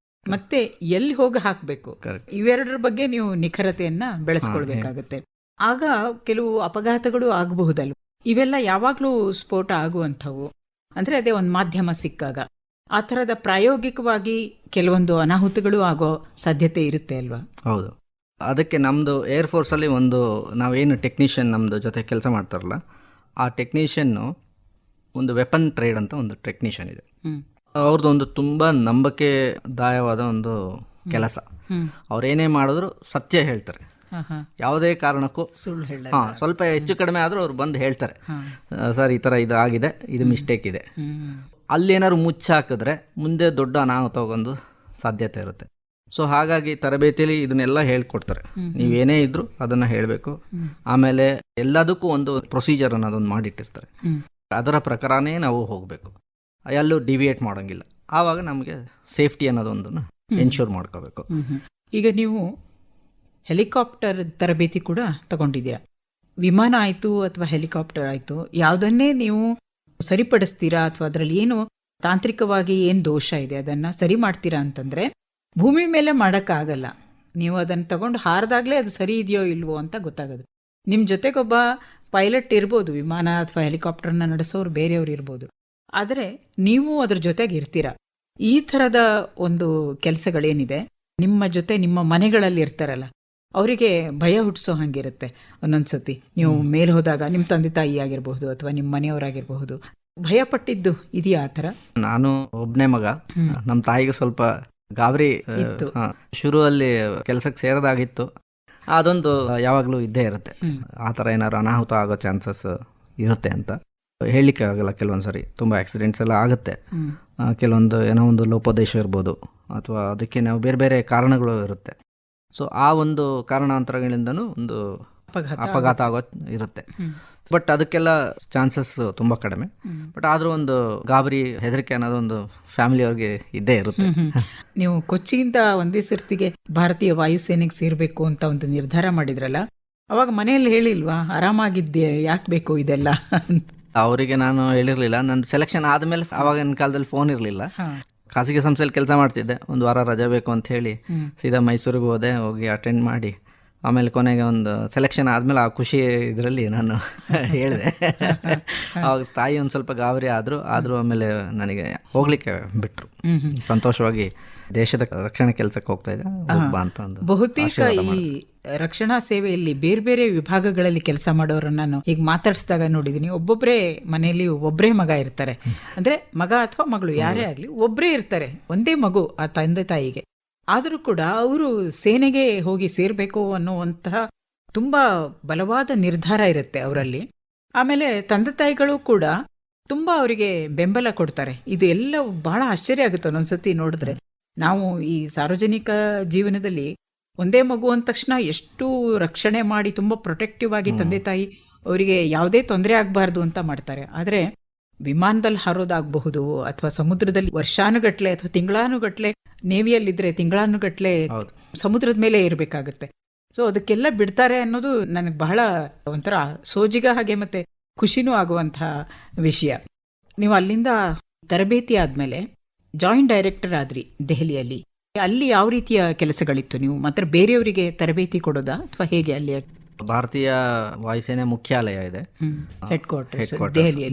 ಮತ್ತೆ ಎಲ್ಲಿ ಹೋಗಿ ಹಾಕಬೇಕು, ಇವೆರಡರ ಬಗ್ಗೆ ನೀವು ನಿಖರತೆಯನ್ನ ಬೆಳೆಸ್ಕೊಳ್ಬೇಕಾಗತ್ತೆ. ಆಗ ಕೆಲವು ಅಪಘಾತಗಳು ಆಗಬಹುದಲ್ವ? ಇವೆಲ್ಲ ಯಾವಾಗಲೂ ಸ್ಫೋಟ ಆಗುವಂಥವು. ಅಂದರೆ ಅದೇ ಒಂದು ಮಾಧ್ಯಮ ಸಿಕ್ಕಾಗ ಆ ಥರದ ಪ್ರಾಯೋಗಿಕವಾಗಿ ಕೆಲವೊಂದು ಅನಾಹುತಗಳು ಆಗೋ ಸಾಧ್ಯತೆ ಇರುತ್ತೆ ಅಲ್ವಾ? ಹೌದು. ಅದಕ್ಕೆ ನಮ್ಮದು ಏರ್ಫೋರ್ಸಲ್ಲಿ ನಾವೇನು ಟೆಕ್ನಿಷಿಯನ್ ನಮ್ಮದು ಜೊತೆ ಕೆಲಸ ಮಾಡ್ತಾರಲ್ಲ, ಆ ಟೆಕ್ನಿಷಿಯನ್ನು ಒಂದು ವೆಪನ್ ಟ್ರೇಡ್ ಅಂತ ಒಂದು ಟೆಕ್ನಿಷಿಯನ್ ಇದೆ. ಅವ್ರದ್ದು ಒಂದು ತುಂಬ ನಂಬಿಕೆದಾಯವಾದ ಒಂದು ಕೆಲಸ. ಅವ್ರೇನೇ ಮಾಡಿದ್ರು ಸತ್ಯ ಹೇಳ್ತಾರೆ, ಯಾವುದೇ ಕಾರಣಕ್ಕೂ ಸುಳ್ಳು ಹೇಳ. ಸ್ವಲ್ಪ ಹೆಚ್ಚು ಕಡಿಮೆ ಆದರೂ ಅವ್ರು ಬಂದು ಹೇಳ್ತಾರೆ, ಸರ್ ಈ ಥರ ಇದು ಆಗಿದೆ, ಇದು ಮಿಸ್ಟೇಕ್ ಇದೆ. ಅಲ್ಲೇನಾದ್ರು ಮುಚ್ಚಾಕಿದ್ರೆ ಮುಂದೆ ದೊಡ್ಡ ಅನಾಹುತ ಹೋಗೋದು ಸಾಧ್ಯತೆ ಇರುತ್ತೆ. ಸೊ ಹಾಗಾಗಿ ತರಬೇತಿಯಲ್ಲಿ ಇದನ್ನೆಲ್ಲ ಹೇಳ್ಕೊಡ್ತಾರೆ. ನೀವೇನೇ ಇದ್ರು ಅದನ್ನು ಹೇಳಬೇಕು. ಆಮೇಲೆ ಎಲ್ಲದಕ್ಕೂ ಒಂದು ಪ್ರೊಸೀಜರ್ ಅನ್ನೋದೊಂದು ಮಾಡಿಟ್ಟಿರ್ತಾರೆ, ಅದರ ಪ್ರಕಾರನೇ ನಾವು ಹೋಗಬೇಕು, ಎಲ್ಲೂ ಡಿವಿಯೇಟ್ ಮಾಡೋಂಗಿಲ್ಲ. ಆವಾಗ ನಮಗೆ ಸೇಫ್ಟಿ ಅನ್ನೋದೊಂದನ್ನು ಎನ್ಶೂರ್ ಮಾಡ್ಕೋಬೇಕು. ಈಗ ನೀವು ಹೆಲಿಕಾಪ್ಟರ್ ತರಬೇತಿ ಕೂಡ ತಗೊಂಡಿದ್ದೀರಾ. ವಿಮಾನ ಆಯಿತು ಅಥವಾ ಹೆಲಿಕಾಪ್ಟರ್ ಆಯಿತು, ಯಾವುದನ್ನೇ ನೀವು ಸರಿಪಡಿಸ್ತೀರಾ ಅಥವಾ ಅದರಲ್ಲಿ ಏನು ತಾಂತ್ರಿಕವಾಗಿ ಏನು ದೋಷ ಇದೆ ಅದನ್ನು ಸರಿ ಮಾಡ್ತೀರಾ ಅಂತಂದರೆ ಭೂಮಿ ಮೇಲೆ ಮಾಡೋಕ್ಕಾಗಲ್ಲ. ನೀವು ಅದನ್ನು ತಗೊಂಡು ಹಾರಿದಾಗಲೇ ಅದು ಸರಿ ಇದೆಯೋ ಇಲ್ವೋ ಅಂತ ಗೊತ್ತಾಗೋದು. ನಿಮ್ಮ ಜೊತೆಗೊಬ್ಬ ಪೈಲಟ್ ಇರ್ಬೋದು, ವಿಮಾನ ಅಥವಾ ಹೆಲಿಕಾಪ್ಟರ್ನ ನಡೆಸೋರು ಬೇರೆಯವ್ರು ಇರ್ಬೋದು, ಆದರೆ ನೀವು ಅದ್ರ ಜೊತೆಗೆ ಇರ್ತೀರ. ಈ ಥರದ ಒಂದು ಕೆಲಸಗಳೇನಿದೆ ನಿಮ್ಮ ಜೊತೆ ನಿಮ್ಮ ಮನೆಗಳಲ್ಲಿ ಇರ್ತಾರಲ್ಲ, ಅವರಿಗೆ ಭಯ ಹುಟ್ಟಿಸೋ ಹಂಗಿರುತ್ತೆ. ಒಂದೊಂದ್ಸತಿ ನೀವು ಮೇಲೆ ಹೋದಾಗ ನಿಮ್ಮ ತಂದೆ ತಾಯಿ ಆಗಿರಬಹುದು ಅಥವಾ ನಿಮ್ಮ ಮನೆಯವರಾಗಿರಬಹುದು, ಭಯ ಪಟ್ಟಿದ್ದು ಇದೆಯಾ ಆ ಥರ? ನಾನು ಒಬ್ಬನೇ ಮಗ. ನಮ್ಮ ತಾಯಿಗೆ ಸ್ವಲ್ಪ ಗಾಬರಿ ಇತ್ತು. ಶುರುವಲ್ಲಿ ಕೆಲಸಕ್ಕೆ ಸೇರೋದಾಗಿತ್ತು. ಅದೊಂದು ಯಾವಾಗಲೂ ಇದ್ದೇ ಇರುತ್ತೆ, ಆ ಥರ ಏನಾದ್ರು ಅನಾಹುತ ಆಗೋ ಚಾನ್ಸಸ್ ಇರುತ್ತೆ ಅಂತ ಹೇಳಲಿಕ್ಕೆ ಆಗಲ್ಲ. ಕೆಲವೊಂದ್ಸರಿ ತುಂಬ ಆಕ್ಸಿಡೆಂಟ್ಸ್ ಎಲ್ಲ ಆಗುತ್ತೆ. ಕೆಲವೊಂದು ಏನೋ ಒಂದು ಲೋಪೋದೇಶ ಇರ್ಬೋದು ಅಥವಾ ಅದಕ್ಕೆ ನಾವು ಬೇರೆ ಬೇರೆ ಕಾರಣಗಳು ಇರುತ್ತೆ. ಸೊ ಆ ಒಂದು ಕಾರಣಾಂತರಗಳಿಂದನೂ ಒಂದು ಅಪಘಾತ ಆಗೋ ಇರುತ್ತೆ. ಬಟ್ ಅದಕ್ಕೆಲ್ಲ ಚಾನ್ಸಸ್ ತುಂಬ ಕಡಿಮೆ. ಬಟ್ ಆದರೂ ಒಂದು ಗಾಬರಿ, ಹೆದರಿಕೆ ಅನ್ನೋದೊಂದು ಫ್ಯಾಮಿಲಿಯವ್ರಿಗೆ ಇದ್ದೇ ಇರುತ್ತೆ. ನೀವು ಕೊಚ್ಚಿಯಿಂದ ಒಂದೇ ಸರ್ತಿಗೆ ಭಾರತೀಯ ವಾಯುಸೇನೆಗೆ ಸೇರಬೇಕು ಅಂತ ಒಂದು ನಿರ್ಧಾರ ಮಾಡಿದ್ರಲ್ಲ, ಅವಾಗ ಮನೆಯಲ್ಲಿ ಹೇಳಿಲ್ವಾ ಆರಾಮಾಗಿದ್ದೆ, ಯಾಕೆ ಬೇಕು ಇದೆಲ್ಲ? ಅವರಿಗೆ ನಾನು ಹೇಳಿರಲಿಲ್ಲ. ನಂದು ಸೆಲೆಕ್ಷನ್ ಆದಮೇಲೆ ಆವಾಗಿನ ಕಾಲದಲ್ಲಿ ಫೋನ್ ಇರಲಿಲ್ಲ. ಖಾಸಗಿ ಸಂಸ್ಥೆಯಲ್ಲಿ ಕೆಲಸ ಮಾಡ್ತಿದ್ದೆ. ಒಂದು ವಾರ ರಜೆ ಬೇಕು ಅಂತ ಹೇಳಿ ಸೀದಾ ಮೈಸೂರಿಗೆ ಹೋದೆ. ಹೋಗಿ ಅಟೆಂಡ್ ಮಾಡಿ ಆಮೇಲೆ ಕೊನೆಗೆ ಒಂದು ಸೆಲೆಕ್ಷನ್ ಆದಮೇಲೆ ಆ ಖುಷಿ ಇದರಲ್ಲಿ ನಾನು ಹೇಳಿದೆ. ಅವಾಗ ತಾಯಿ ಒಂದು ಸ್ವಲ್ಪ ಗಾಬರಿ ಆದರೂ ಆಮೇಲೆ ನನಗೆ ಹೋಗ್ಲಿಕ್ಕೆ ಬಿಟ್ಟರು. ಸಂತೋಷವಾಗಿ ದೇಶದ ರಕ್ಷಣಾ ಕೆಲಸಕ್ಕೆ ಹೋಗ್ತಾ ಇದ್ದೆ, ಒಬ್ಬ ಅಂತ ಒಂದು ಬಹುತೇಕ ಈ ರಕ್ಷಣಾ ಸೇವೆಯಲ್ಲಿ ಬೇರೆ ಬೇರೆ ವಿಭಾಗಗಳಲ್ಲಿ ಕೆಲಸ ಮಾಡೋರನ್ನ ನಾನು ಈಗ ಮಾತಾಡಿಸಿದಾಗ ನೋಡಿದೀನಿ. ಒಬ್ಬೊಬ್ಬರೇ ಮನೆಯಲ್ಲಿ ಒಬ್ಬರೇ ಮಗ ಇರ್ತಾರೆ. ಅಂದ್ರೆ ಮಗ ಅಥವಾ ಮಗಳು ಯಾರೇ ಆಗ್ಲಿ ಒಬ್ಬರೇ ಇರ್ತಾರೆ, ಒಂದೇ ಮಗು ಆ ತಂದೆ ತಾಯಿಗೆ. ಆದರೂ ಕೂಡ ಅವರು ಸೇನೆಗೆ ಹೋಗಿ ಸೇರ್ಬೇಕು ಅನ್ನುವಂತಹ ತುಂಬಾ ಬಲವಾದ ನಿರ್ಧಾರ ಇರುತ್ತೆ ಅವರಲ್ಲಿ. ಆಮೇಲೆ ತಂದೆ ತಾಯಿಗಳು ಕೂಡ ತುಂಬಾ ಅವರಿಗೆ ಬೆಂಬಲ ಕೊಡ್ತಾರೆ. ಇದು ಎಲ್ಲ ಬಹಳ ಆಶ್ಚರ್ಯ ಆಗುತ್ತೆ ಒಂದೊಂದ್ಸತಿ ನೋಡಿದ್ರೆ. ನಾವು ಈ ಸಾರ್ವಜನಿಕ ಜೀವನದಲ್ಲಿ ಒಂದೇ ಮಗು ಅಂದ ತಕ್ಷಣ ಎಷ್ಟು ರಕ್ಷಣೆ ಮಾಡಿ ತುಂಬಾ ಪ್ರೊಟೆಕ್ಟಿವ್ ಆಗಿ ತಂದೆ ತಾಯಿ ಅವರಿಗೆ ಯಾವುದೇ ತೊಂದರೆ ಆಗಬಾರ್ದು ಅಂತ ಮಾಡ್ತಾರೆ. ಆದರೆ ವಿಮಾನದಲ್ಲಿ ಹಾರೋದಾಗಬಹುದು ಅಥವಾ ಸಮುದ್ರದಲ್ಲಿ ವರ್ಷಾನುಗಟ್ಲೆ ಅಥವಾ ತಿಂಗಳಾನುಗಟ್ಲೆ, ನೇವಿಯಲ್ಲಿದ್ರೆ ತಿಂಗಳಾನುಗಟ್ಲೆ ಸಮುದ್ರದ ಮೇಲೆ ಇರಬೇಕಾಗತ್ತೆ. ಸೊ ಅದಕ್ಕೆಲ್ಲ ಬಿಡ್ತಾರೆ ಅನ್ನೋದು ನನಗೆ ಬಹಳ ಒಂಥರ ಸೋಜಿಗ ಹಾಗೆ ಮತ್ತೆ ಖುಷಿನೂ ಆಗುವಂತಹ ವಿಷಯ. ನೀವು ಅಲ್ಲಿಂದ ತರಬೇತಿ ಆದ್ಮೇಲೆ ಜಾಯಿಂಟ್ ಡೈರೆಕ್ಟರ್ ಆದ್ರಿ ದೆಹಲಿಯಲ್ಲಿ. ಅಲ್ಲಿ ಯಾವ ರೀತಿಯ ಕೆಲಸಗಳಿತ್ತು? ನೀವು ಮಾತ್ರ ಬೇರೆಯವರಿಗೆ ತರಬೇತಿ ಕೊಡೋದಾ ಅಥವಾ ಹೇಗೆ? ಅಲ್ಲಿ ಭಾರತೀಯ ವಾಯುಸೇನೆ ಮುಖ್ಯಾಲಯ ಇದೆ, ಹೆಡ್ ಕ್ವಾರ್ಟರ್ಸ್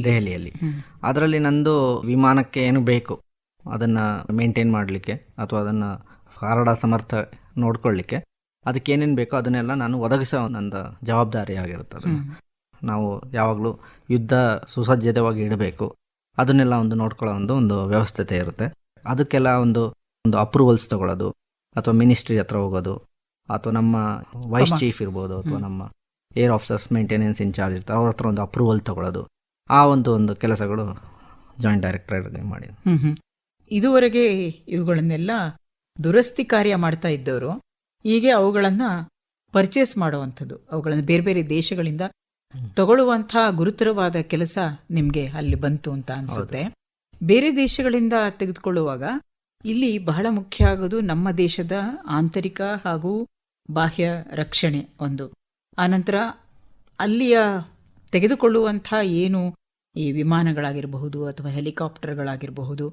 ದೆಹಲಿಯಲ್ಲಿ. ಅದರಲ್ಲಿ ನಂದು ವಿಮಾನಕ್ಕೆ ಏನು ಬೇಕು ಅದನ್ನು ಮೇಂಟೈನ್ ಮಾಡಲಿಕ್ಕೆ ಅಥವಾ ಅದನ್ನು ಹಾರಾಡ ಸಮರ್ಥ ನೋಡ್ಕೊಳ್ಳಿಕ್ಕೆ ಅದಕ್ಕೇನೇನು ಬೇಕೋ ಅದನ್ನೆಲ್ಲ ನಾನು ಒದಗಿಸೋ ನಂದು ಜವಾಬ್ದಾರಿ ಆಗಿರುತ್ತೆ. ನಾವು ಯಾವಾಗಲೂ ಯುದ್ಧ ಸುಸಜ್ಜಿತವಾಗಿ ಇಡಬೇಕು, ಅದನ್ನೆಲ್ಲ ಒಂದು ನೋಡ್ಕೊಳ್ಳೋ ಒಂದು ವ್ಯವಸ್ಥೆ ಇರುತ್ತೆ. ಅದಕ್ಕೆಲ್ಲ ಒಂದು ಅಪ್ರೂವಲ್ಸ್ ತಗೊಳ್ಳೋದು ಅಥವಾ ಮಿನಿಸ್ಟ್ರಿ ಹತ್ರ ಹೋಗೋದು ಅಥವಾ ನಮ್ಮ ವೈಸ್ ಚೀಫ್ ಇರ್ಬೋದು ಅಥವಾ ನಮ್ಮ ಏರ್ ಆಫೀಸರ್ಸ್ ಮೇಂಟೆನೆನ್ಸ್ ಇನ್ಚಾರ್ಜ್ ಇರ್ತಾರೆ, ಅವ್ರ ಹತ್ರ ಒಂದು ಅಪ್ರೂವಲ್ ತಗೊಳ್ಳೋದು, ಆ ಒಂದು ಕೆಲಸಗಳು ಜಾಯಿಂಟ್ ಡೈರೆಕ್ಟರ್ ಮಾಡಿ. ಇದುವರೆಗೆ ಇವುಗಳನ್ನೆಲ್ಲ ದುರಸ್ತಿ ಕಾರ್ಯ ಮಾಡ್ತಾ ಇದ್ದವರು ಹೀಗೆ ಅವುಗಳನ್ನು ಪರ್ಚೇಸ್ ಮಾಡುವಂಥದ್ದು, ಅವುಗಳನ್ನು ಬೇರೆ ಬೇರೆ ದೇಶಗಳಿಂದ ತಗೊಳ್ಳುವಂತಹ ಗುರುತರವಾದ ಕೆಲಸ ನಿಮಗೆ ಅಲ್ಲಿ ಬಂತು ಅಂತ ಅನ್ಸುತ್ತೆ. ಬೇರೆ ದೇಶಗಳಿಂದ ತೆಗೆದುಕೊಳ್ಳುವಾಗ ಇಲ್ಲಿ ಬಹಳ ಮುಖ್ಯ ಆಗೋದು ನಮ್ಮ ದೇಶದ ಆಂತರಿಕ ಹಾಗೂ ಬಾಹ್ಯ ರಕ್ಷಣೆ ಒಂದು. ಆನಂತರ ಅಲ್ಲಿಯ ತೆಗೆದುಕೊಳ್ಳುವಂಥ ಏನು ಈ ವಿಮಾನಗಳಾಗಿರಬಹುದು ಅಥವಾ ಹೆಲಿಕಾಪ್ಟರ್ಗಳಾಗಿರಬಹುದು,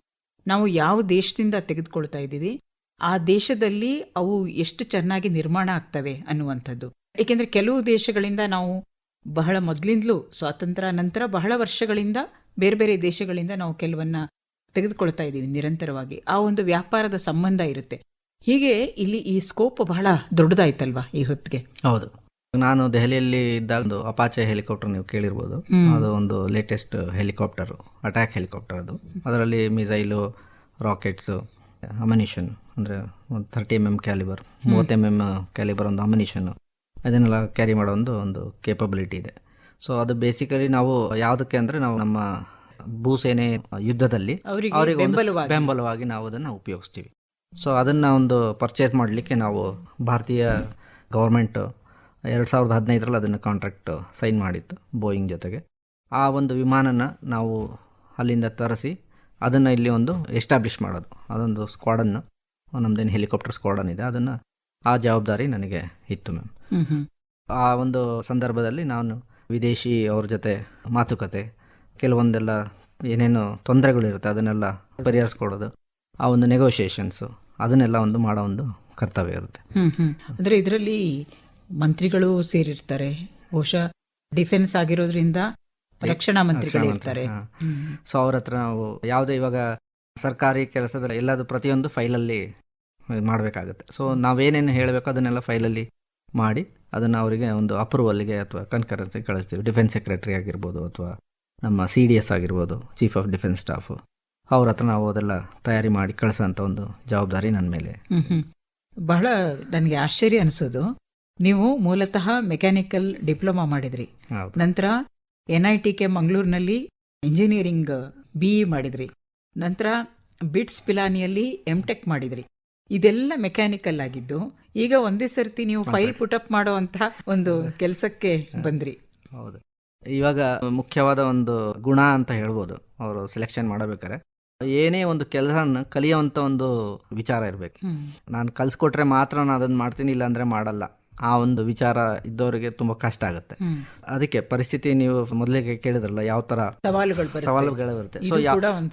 ನಾವು ಯಾವ ದೇಶದಿಂದ ತೆಗೆದುಕೊಳ್ತಾ ಇದ್ದೀವಿ ಆ ದೇಶದಲ್ಲಿ ಅವು ಎಷ್ಟು ಚೆನ್ನಾಗಿ ನಿರ್ಮಾಣ ಆಗ್ತವೆ ಅನ್ನುವಂಥದ್ದು. ಏಕೆಂದರೆ ಕೆಲವು ದೇಶಗಳಿಂದ ನಾವು ಬಹಳ ಮೊದಲಿಂದಲೂ ಸ್ವಾತಂತ್ರ್ಯ ನಂತರ ಬಹಳ ವರ್ಷಗಳಿಂದ ಬೇರೆ ಬೇರೆ ದೇಶಗಳಿಂದ ನಾವು ಕೆಲವನ್ನ ತೆಗೆದುಕೊಳ್ತಾ ಇದ್ದೀವಿ ನಿರಂತರವಾಗಿ. ಆ ಒಂದು ವ್ಯಾಪಾರದ ಸಂಬಂಧ ಇರುತ್ತೆ. ಹೀಗೆ ಇಲ್ಲಿ ಈ ಸ್ಕೋಪ್ ಬಹಳ ದೊಡ್ಡದಾಯ್ತಲ್ವಾ ಈ ಹೊತ್ತಿಗೆ? ಹೌದು. ನಾನು ದೆಹಲಿಯಲ್ಲಿ ಇದ್ದಾಗ ಒಂದು ಅಪಾಚೆ ಹೆಲಿಕಾಪ್ಟರ್ ನೀವು ಕೇಳಿರ್ಬೋದು. ಅದು ಒಂದು ಲೇಟೆಸ್ಟ್ ಹೆಲಿಕಾಪ್ಟರ್, ಅಟ್ಯಾಕ್ ಹೆಲಿಕಾಪ್ಟರ್. ಅದರಲ್ಲಿ ಮಿಸೈಲು, ರಾಕೆಟ್ಸು, ಅಮನಿಷನ್ ಅಂದರೆ 30 mm ಕ್ಯಾಲಿಬರ್, 30 mm ಕ್ಯಾಲಿಬರ್ ಒಂದು ಅಮನಿಷನ್ನು, ಅದನ್ನೆಲ್ಲ ಕ್ಯಾರಿ ಮಾಡೋ ಒಂದು ಕೇಪಬಿಲಿಟಿ ಇದೆ. ಸೊ ಅದು ಬೇಸಿಕಲಿ ನಾವು ಯಾವುದಕ್ಕೆ ಅಂದರೆ ನಾವು ನಮ್ಮ ಭೂಸೇನೆ ಯುದ್ಧದಲ್ಲಿ ಅವರಿಗೆ ಬೆಂಬಲವಾಗಿ ನಾವು ಅದನ್ನು ಉಪಯೋಗಿಸ್ತೀವಿ. ಸೊ ಅದನ್ನು ಒಂದು ಪರ್ಚೇಸ್ ಮಾಡಲಿಕ್ಕೆ ನಾವು ಭಾರತೀಯ ಗೌರ್ಮೆಂಟ್ 2015 ಅದನ್ನು ಕಾಂಟ್ರಾಕ್ಟ್ ಸೈನ್ ಮಾಡಿತ್ತು ಬೋಯಿಂಗ್ ಜೊತೆಗೆ. ಆ ಒಂದು ವಿಮಾನನ ನಾವು ಅಲ್ಲಿಂದ ತರಿಸಿ ಅದನ್ನು ಇಲ್ಲಿ ಒಂದು ಎಸ್ಟಾಬ್ಲಿಷ್ ಮಾಡೋದು, ಅದೊಂದು ಸ್ಕ್ವಾಡನ್ನು, ನಮ್ಮದೇನು ಹೆಲಿಕಾಪ್ಟರ್ ಸ್ಕ್ವಾಡನ್ ಇದೆ, ಅದನ್ನು ಆ ಜವಾಬ್ದಾರಿ ನನಗೆ ಇತ್ತು ಮ್ಯಾಮ್. ಆ ಒಂದು ಸಂದರ್ಭದಲ್ಲಿ ನಾನು ವಿದೇಶಿ ಅವ್ರ ಜೊತೆ ಮಾತುಕತೆ, ಕೆಲವೊಂದೆಲ್ಲ ಏನೇನು ತೊಂದರೆಗಳಿರುತ್ತೆ ಅದನ್ನೆಲ್ಲ ಪರಿಹರಿಸ್ಕೊಡೋದು, ಆ ಒಂದು ನೆಗೋಷಿಯೇಷನ್ಸು, ಅದನ್ನೆಲ್ಲ ಒಂದು ಮಾಡೋ ಒಂದು ಕರ್ತವ್ಯ ಇರುತ್ತೆ. ಅಂದರೆ ಇದರಲ್ಲಿ ಮಂತ್ರಿಗಳು ಸೇರಿರ್ತಾರೆ, ಬಹುಶಃ ಡಿಫೆನ್ಸ್ ಆಗಿರೋದ್ರಿಂದ ರಕ್ಷಣಾ ಮಂತ್ರಿಗಳು ಇರ್ತಾರೆ. ಸೊ ಅವ್ರ ಹತ್ರ ನಾವು ಯಾವುದೇ ಇವಾಗ ಸರ್ಕಾರಿ ಕೆಲಸದಲ್ಲಿ ಎಲ್ಲದು ಪ್ರತಿಯೊಂದು ಫೈಲಲ್ಲಿ ಮಾಡಬೇಕಾಗುತ್ತೆ. ಸೊ ನಾವೇನೇನು ಹೇಳಬೇಕು ಅದನ್ನೆಲ್ಲ ಫೈಲಲ್ಲಿ ಮಾಡಿ ಅದನ್ನು ಅವರಿಗೆ ಒಂದು ಅಪ್ರೂವಲ್ಗೆ ಅಥವಾ ಕನ್ಕರೆನ್ಸಿಗೆ ಕಳಿಸ್ತೀವಿ. ಡಿಫೆನ್ಸ್ ಸೆಕ್ರೆಟರಿ ಆಗಿರ್ಬೋದು ಅಥವಾ ನಮ್ಮ CDS ಆಗಿರ್ಬೋದು, ಚೀಫ್ ಆಫ್ ಡಿಫೆನ್ಸ್ ಸ್ಟಾಫು, ಅವ್ರ ಹತ್ರ ನಾವು ಅದೆಲ್ಲ ತಯಾರಿ ಮಾಡಿ ಕಳಿಸೋಂಥ ಒಂದು ಜವಾಬ್ದಾರಿ ನನ್ನ ಮೇಲೆ. ಬಹಳ ನನಗೆ ಆಶ್ಚರ್ಯ ಅನಿಸೋದು, ನೀವು ಮೂಲತಃ ಮೆಕ್ಯಾನಿಕಲ್ ಡಿಪ್ಲೊಮಾ ಮಾಡಿದ್ರಿ, ಹೌದು. ನಂತರ NITK ಮಂಗಳೂರಿನಲ್ಲಿ ಇಂಜಿನಿಯರಿಂಗ್ BE ಮಾಡಿದ್ರಿ, ನಂತರ ಬಿಟ್ಸ್ ಪಿಲಾನಿಯಲ್ಲಿ MTech ಮಾಡಿದ್ರಿ. ಇದೆಲ್ಲ ಮೆಕ್ಯಾನಿಕಲ್ ಆಗಿದ್ದು ಈಗ ಒಂದೇ ಸರ್ತಿ ನೀವು ಫೈಲ್ ಪುಟಪ್ ಮಾಡುವಂತ ಒಂದು ಕೆಲಸಕ್ಕೆ ಬಂದ್ರಿ. ಹೌದು. ಇವಾಗ ಮುಖ್ಯವಾದ ಒಂದು ಗುಣ ಅಂತ ಹೇಳ್ಬೋದು ಅವರು ಸೆಲೆಕ್ಷನ್ ಮಾಡಬೇಕಾದ್ರೆ, ಏನೇ ಒಂದು ಕೆಲಸನ ಕಲಿಯುವಂಥ ಒಂದು ವಿಚಾರ ಇರಬೇಕು. ನಾನು ಕಲಿಸ್ಕೊಟ್ರೆ ಮಾತ್ರ ನಾನು ಅದನ್ನು ಮಾಡ್ತೀನಿ, ಇಲ್ಲ ಅಂದರೆ ಮಾಡಲ್ಲ, ಆ ಒಂದು ವಿಚಾರ ಇದ್ದವರಿಗೆ ತುಂಬ ಕಷ್ಟ ಆಗುತ್ತೆ. ಅದಕ್ಕೆ ಪರಿಸ್ಥಿತಿ ನೀವು ಮೊದಲಿಗೆ ಕೇಳಿದ್ರಲ್ಲ ಯಾವ ಥರ ಸವಾಲುಗಳು ಬರುತ್ತೆ.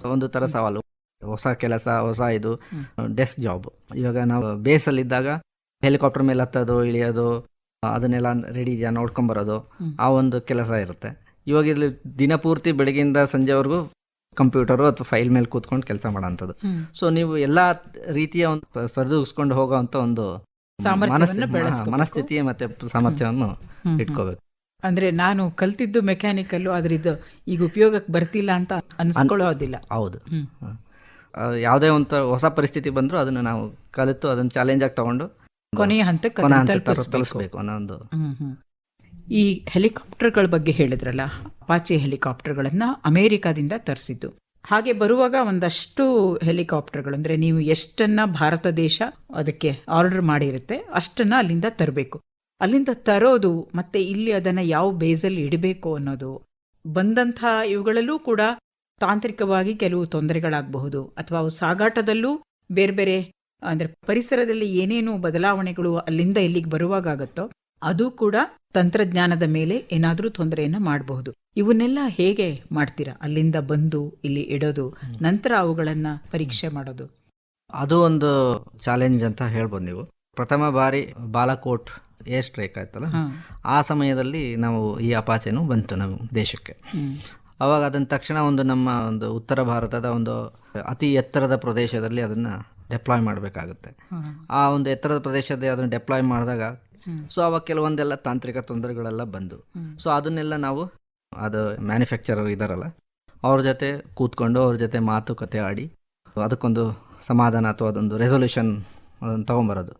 ಸೊ ಒಂದು ಥರ ಸವಾಲು, ಹೊಸ ಕೆಲಸ, ಹೊಸ ಇದು ಡೆಸ್ಕ್ ಜಾಬ್. ಇವಾಗ ನಾವು ಬೇಸಲ್ಲಿದ್ದಾಗ ಹೆಲಿಕಾಪ್ಟರ್ ಮೇಲೆ ಹತ್ತೋದು ಇಳಿಯೋದು ಅದನ್ನೆಲ್ಲ ರೆಡಿ ಇದೆಯಾ ನೋಡ್ಕೊಂಬರೋದು, ಆ ಒಂದು ಕೆಲಸ ಇರುತ್ತೆ. ಇವಾಗ ಇಲ್ಲಿ ದಿನಪೂರ್ತಿ ಬೆಳಗ್ಗೆಯಿಂದ ಸಂಜೆವರೆಗೂ ಕಂಪ್ಯೂಟರು ಅಥವಾ ಫೈಲ್ ಮೇಲೆ ಕೂತ್ಕೊಂಡು ಕೆಲಸ ಮಾಡೋಂಥದ್ದು. ಸೊ ನೀವು ಎಲ್ಲ ರೀತಿಯ ಒಂದು ಸರಿದೂಗಿಸ್ಕೊಂಡು ಹೋಗೋವಂಥ ಒಂದು ಮನಸ್ಥಿತಿ ಮತ್ತೆ ಸಾಮರ್ಥ್ಯವನ್ನು ಇಟ್ಕೋಬೇಕು. ಅಂದ್ರೆ ನಾನು ಕಲ್ತಿದ್ದು ಮೆಕ್ಯಾನಿಕಲ್ಲು, ಆದ್ರಿದ್ದು ಈಗ ಉಪಯೋಗಕ್ಕೆ ಬರ್ತಿಲ್ಲ ಅಂತ ಅನ್ಸ್ಕೊಳ್ಳೋದಿಲ್ಲ. ಹೌದು. ಯಾವುದೇ ಒಂದು ಹೊಸ ಪರಿಸ್ಥಿತಿ ಬಂದರೂ ಅದನ್ನು ನಾವು ಕಲಿತು ಅದನ್ನು ಚಾಲೆಂಜ್ ಆಗಿ ತಗೊಂಡು ಕೊನೆಯ ಹಂತಕ್ಕೆ ತಲುಪಿಸಬೇಕು ಅನ್ನೋ ಒಂದು. ಈ ಹೆಲಿಕಾಪ್ಟರ್ಗಳ ಬಗ್ಗೆ ಹೇಳಿದ್ರಲ್ಲ, ಅಪಾಚೆ ಹೆಲಿಕಾಪ್ಟರ್ಗಳನ್ನ ಅಮೆರಿಕಾದಿಂದ ತರಿಸಿದ್ದು. ಹಾಗೆ ಬರುವಾಗ ಒಂದಷ್ಟು ಹೆಲಿಕಾಪ್ಟರ್ಗಳು, ಅಂದ್ರೆ ನೀವು ಎಷ್ಟನ್ನ ಭಾರತ ದೇಶ ಅದಕ್ಕೆ ಆರ್ಡರ್ ಮಾಡಿರುತ್ತೆ ಅಷ್ಟನ್ನ ಅಲ್ಲಿಂದ ತರಬೇಕು. ಅಲ್ಲಿಂದ ತರೋದು ಮತ್ತೆ ಇಲ್ಲಿ ಅದನ್ನ ಯಾವ ಬೇಸಲ್ಲಿ ಇಡಬೇಕು ಅನ್ನೋದು, ಬಂದಂಥ ಇವುಗಳಲ್ಲೂ ಕೂಡ ತಾಂತ್ರಿಕವಾಗಿ ಕೆಲವು ತೊಂದರೆಗಳಾಗಬಹುದು, ಅಥವಾ ಅವು ಸಾಗಾಟದಲ್ಲೂ ಬೇರೆ ಬೇರೆ ಅಂದ್ರೆ ಪರಿಸರದಲ್ಲಿ ಏನೇನು ಬದಲಾವಣೆಗಳು ಅಲ್ಲಿಂದ ಇಲ್ಲಿಗೆ ಬರುವಾಗತ್ತೋ ಅದು ಕೂಡ ತಂತ್ರಜ್ಞಾನದ ಮೇಲೆ ಏನಾದರೂ ತೊಂದರೆಯನ್ನ ಮಾಡಬಹುದು. ಇವನ್ನೆಲ್ಲ ಹೇಗೆ ಮಾಡ್ತೀರಾ? ಅಲ್ಲಿಂದ ಬಂದು ಇಲ್ಲಿ ಇಡೋದು, ನಂತರ ಅವುಗಳನ್ನ ಪರೀಕ್ಷೆ ಮಾಡೋದು, ಅದು ಒಂದು ಚಾಲೆಂಜ್ ಅಂತ ಹೇಳ್ಬೋದು. ನೀವು ಪ್ರಥಮ ಬಾರಿ ಬಾಲಾಕೋಟ್ ಏರ್ ಸ್ಟ್ರೈಕ್ ಆಯ್ತಲ್ಲ, ಆ ಸಮಯದಲ್ಲಿ ನಾವು ಈ ಅಪಾಚೆನೂ ಬಂತು ನಮ್ಮ ದೇಶಕ್ಕೆ. ಅವಾಗ ಅದನ್ನ ತಕ್ಷಣ ಒಂದು ನಮ್ಮ ಒಂದು ಉತ್ತರ ಭಾರತದ ಒಂದು ಅತಿ ಎತ್ತರದ ಪ್ರದೇಶದಲ್ಲಿ ಅದನ್ನ ಡೆಪ್ಲಾಯ್ ಮಾಡಬೇಕಾಗುತ್ತೆ. ಆ ಒಂದು ಎತ್ತರದ ಪ್ರದೇಶದಲ್ಲಿ ಅದನ್ನು ಡೆಪ್ಲಾಯ್ ಮಾಡಿದಾಗ ಸೊ ಅವಾಗ ಕೆಲವೊಂದೆಲ್ಲ ತಾಂತ್ರಿಕ ತೊಂದರೆಗಳೆಲ್ಲ ಬಂದು, ಸೊ ಅದನ್ನೆಲ್ಲ ನಾವು ಅದು ಮ್ಯಾನುಫ್ಯಾಕ್ಚರರ್ ಇದಾರಲ್ಲ ಅವ್ರ ಜೊತೆ ಕೂತ್ಕೊಂಡು ಅವ್ರ ಜೊತೆ ಮಾತುಕತೆ ಆಡಿ ಅದಕ್ಕೊಂದು ಸಮಾಧಾನ ಅಥವಾ ಅದೊಂದು ರೆಸೊಲ್ಯೂಷನ್ ಅದನ್ನು ತಗೊಂಬರೋದು,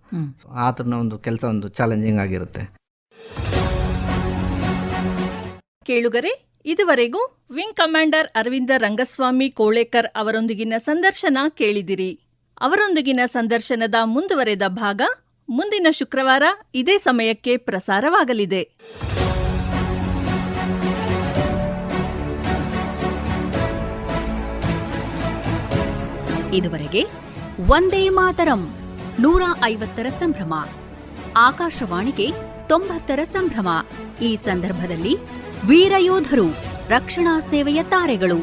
ಆ ಥರನ ಒಂದು ಕೆಲಸ ಒಂದು ಚಾಲೆಂಜಿಂಗ್ ಆಗಿರುತ್ತೆ. ಕೇಳುಗರೆ, ಇದುವರೆಗೂ ವಿಂಗ್ ಕಮಾಂಡರ್ ಅರವಿಂದ ರಂಗಸ್ವಾಮಿ ಕೋಳೇಕರ್ ಅವರೊಂದಿಗಿನ ಸಂದರ್ಶನ ಕೇಳಿದಿರಿ. ಅವರೊಂದಿಗಿನ ಸಂದರ್ಶನದ ಮುಂದುವರೆದ ಭಾಗ ಮುಂದಿನ ಶುಕ್ರವಾರ ಇದೇ ಸಮಯಕ್ಕೆ ಪ್ರಸಾರವಾಗಲಿದೆ. ಇದುವರೆಗೆ ವಂದೇ ಮಾತರಂ 150ರ ಸಂಭ್ರಮ, ಆಕಾಶವಾಣಿಗೆ 90ರ ಸಂಭ್ರಮ. ಈ ಸಂದರ್ಭದಲ್ಲಿ ವೀರಯೋಧರು, ರಕ್ಷಣಾ ಸೇವೆಯ ತಾರೆಗಳು,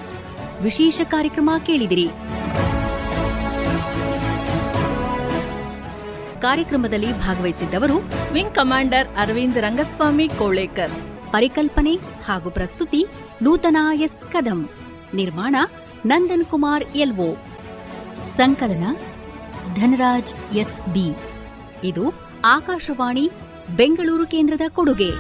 ವಿಶೇಷ ಕಾರ್ಯಕ್ರಮ ಕೇಳಿದಿರಿ. ಕಾರ್ಯಕ್ರಮದಲ್ಲಿ ಭಾಗವಹಿಸಿದ್ದವರು ವಿಂಗ್ ಕಮಾಂಡರ್ ಅರವಿಂದ್ ರಂಗಸ್ವಾಮಿ ಕೋಳೇಕರ್. ಪರಿಕಲ್ಪನೆ ಹಾಗೂ ಪ್ರಸ್ತುತಿ ನೂತನ ಎಸ್ ಕದಂ. ನಿರ್ಮಾಣ ನಂದನ್ ಕುಮಾರ್ ಎಲ್ಒ. ಸಂಕಲನ ಧನರಾಜ್ ಎಸ್ ಬಿ. ಇದು ಆಕಾಶವಾಣಿ ಬೆಂಗಳೂರು ಕೇಂದ್ರದ ಕೊಡುಗೆ.